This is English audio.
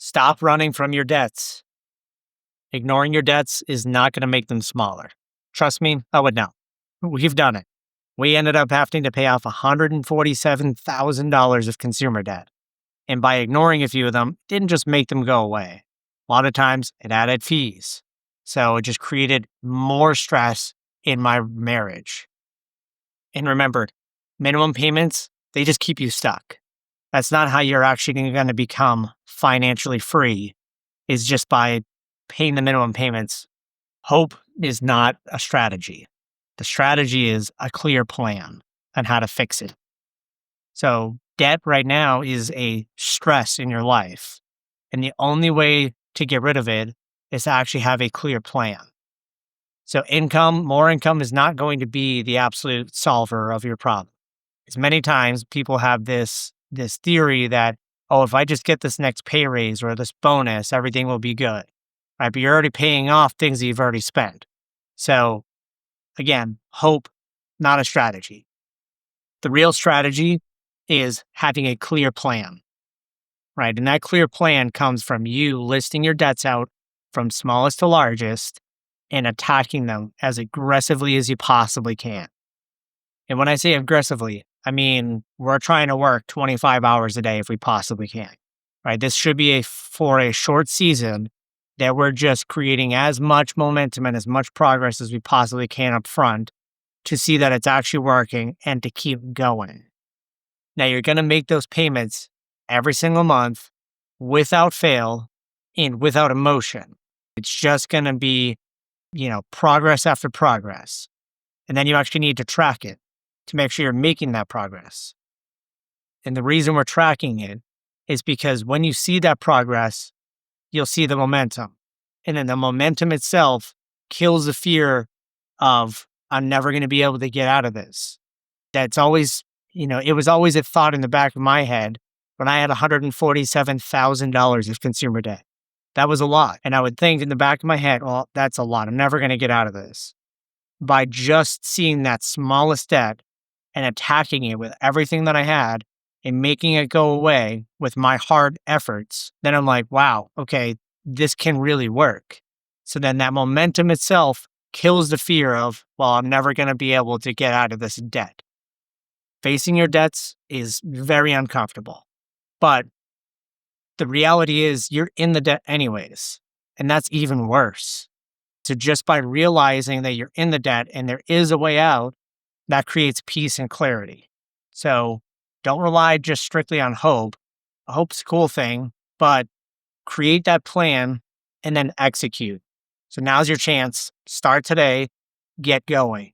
Stop running from your debts. Ignoring your debts is not going to make them smaller. Trust me, I would know. We've done it. We ended up having to pay off $147,000 of consumer debt. And by ignoring a few of them, it didn't just make them go away. A lot of times it added fees. So it just created more stress in my marriage. And remember, minimum payments, they just keep you stuck. That's not how you're actually going to become financially free, is just by paying the minimum payments. Hope is not a strategy. The strategy is a clear plan on how to fix it. So debt right now is a stress in your life. And the only way to get rid of it is to actually have a clear plan. So more income is not going to be the absolute solver of your problem. As many times people have this theory that, oh, if I just get this next pay raise or this bonus, everything will be good. Right? But you're already paying off things that you've already spent. So again, hope, not a strategy. The real strategy is having a clear plan, right? And that clear plan comes from you listing your debts out from smallest to largest and attacking them as aggressively as you possibly can. And when I say aggressively, I mean, we're trying to work 25 hours a day if we possibly can, right? This should be for a short season that we're just creating as much momentum and as much progress as we possibly can up front to see that it's actually working and to keep going. Now, you're going to make those payments every single month without fail and without emotion. It's just going to be, progress after progress. And then you actually need to track it to make sure you're making that progress. And the reason we're tracking it is because when you see that progress, you'll see the momentum. And then the momentum itself kills the fear of, I'm never going to be able to get out of this. That's always, it was always a thought in the back of my head when I had $147,000 of consumer debt. That was a lot. And I would think in the back of my head, well, that's a lot. I'm never going to get out of this. By just seeing that smallest debt and attacking it with everything that I had and making it go away with my hard efforts, then I'm like, wow, okay, this can really work. So then that momentum itself kills the fear of, well, I'm never going to be able to get out of this debt. Facing your debts is very uncomfortable, but the reality is you're in the debt anyways, and that's even worse. So just by realizing that you're in the debt and there is a way out, that creates peace and clarity. So don't rely just strictly on hope. Hope's a cool thing, but create that plan and then execute. So now's your chance. Start today, get going.